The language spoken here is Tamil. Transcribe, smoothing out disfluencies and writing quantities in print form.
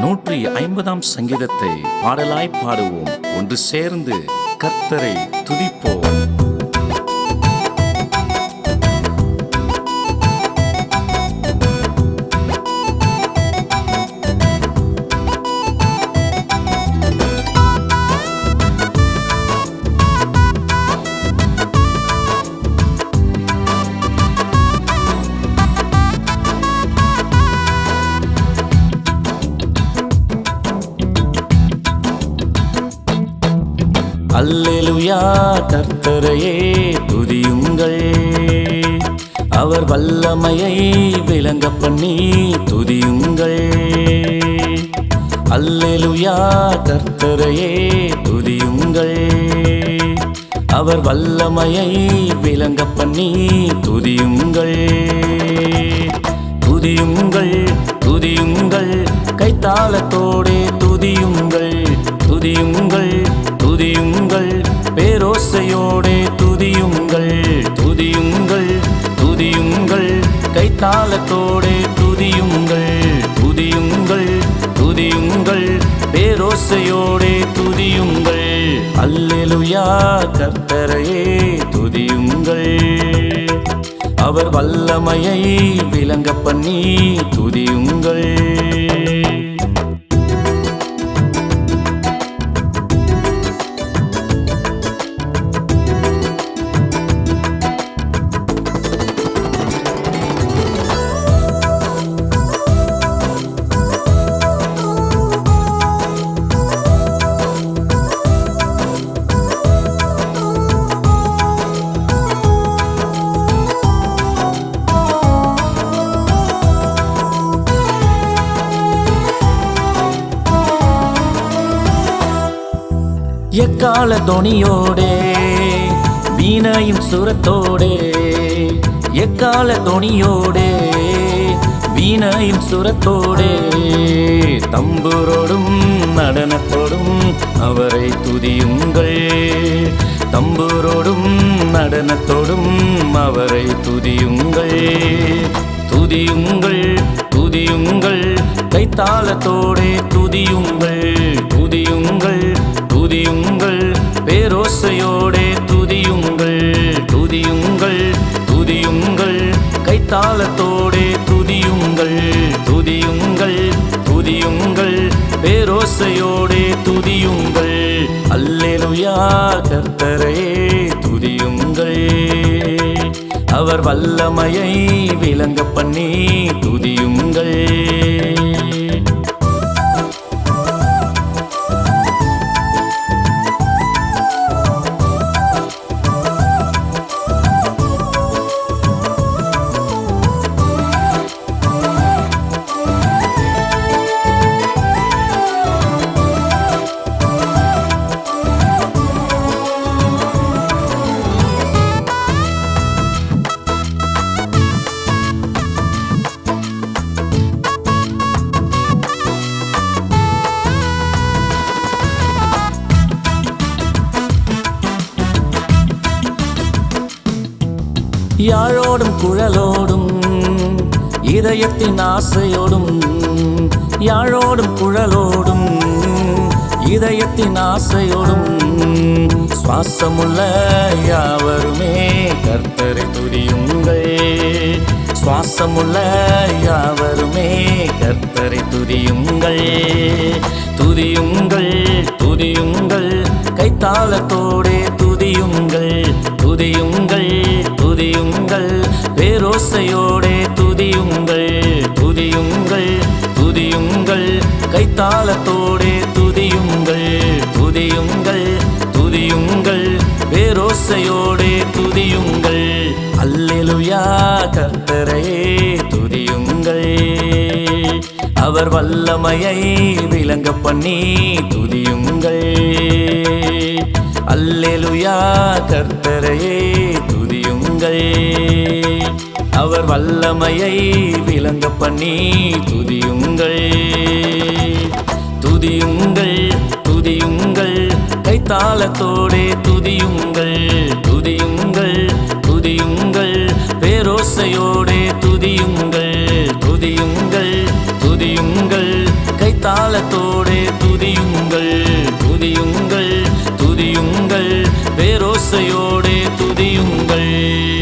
150 சங்கீதத்தை பாடலாய் பாடுவோம். ஒன்று சேர்ந்து கர்த்தரை துதிப்போம். அல்லேலூயா, கர்த்தரையே துதியுங்கள். அவர் வல்லமையை விளங்க பண்ணி துதியுங்கள். அல்லேலூயா, கர்த்தரையே துதியுங்கள். அவர் வல்லமையை விளங்க பண்ணி துதியுங்கள். துதியுங்கள், துதியுங்கள், கைத்தாளத்தோடே துதியுங்கள். துதியுங்கள், துதியுங்கள், பேரோசையோடே துதியுங்கள். துதியுங்கள், துதியுங்கள், கைத்தாளத்தோடே துதியுங்கள். துதியுங்கள், துதியுங்கள், பேரோசையோடே துதியுங்கள். அல்லேலூயா, கர்த்தரையே துதியுங்கள். அவர் வல்லமையை விளங்க பண்ணி துதியுங்கள். எக்கால தொனியோடே வீணையும் சுரத்தோடே, எக்கால தொனியோடே வீணையும் சுரத்தோடே, தம்புரோடும் நடனத்தோடும் அவரை துதியுங்கள். தம்புரோடும் நடனத்தோடும் அவரை துதியுங்கள். துதியுங்கள், துதியுங்கள், கைத்தாளத்தோடே துதியுங்கள். துதியுங்கள், துதியுங்கள், பேரோசையோடே துதியுங்கள். துதியுங்கள், துதியுங்கள், கைத்தாளத்தோடே துதியுங்கள். துதியுங்கள், துதியுங்கள், பேரோசையோடே துதியுங்கள். அல்லேலூயா, கர்த்தரையே துதியுங்கள். அவர் வல்லமையை விளங்க பண்ணி துதியுங்கள். யாழோடும் குழலோடும் இதயத்தின் ஆசையோடும், யாழோடும் குழலோடும் இதயத்தின் ஆசையோடும், சுவாசமுள்ள யாவருமே கர்த்தரை துதியுங்கள். சுவாசமுள்ள யாவருமே கர்த்தரை துதியுங்கள். துதியுங்கள், துதியுங்கள், கைத்தாளத்தோடே துதியுங்கள். துதியுங்கள், துதியுங்கள், பேரோசையோடே துதியுங்கள். துதியுங்கள், துதியுங்கள், கைத்தாளத்தோடே துதியுங்கள். துதியுங்கள், துதியுங்கள், பேரோசையோடே துதியுங்கள். அல்லேலூயா, கர்த்தரையே துதியுங்கள். அவர் வல்லமையை விளங்க பண்ணி துதியுங்கள். அல்லேலூயா, கர்த்தரையே துதியுங்கள். அவர் வல்லமையை விளங்க பண்ணி துதியுங்கள். துதியுங்கள், துதியுங்கள், கைத்தாளத்தோடே துதியுங்கள். துதியுங்கள், துதியுங்கள், பேரோசையோடே துதியுங்கள். துதியுங்கள், துதியுங்கள், தாளத்தோடே துதியுங்கள் துதியுங்கள் துதியுங்கள் பேரோசையோடே துதியுங்கள்.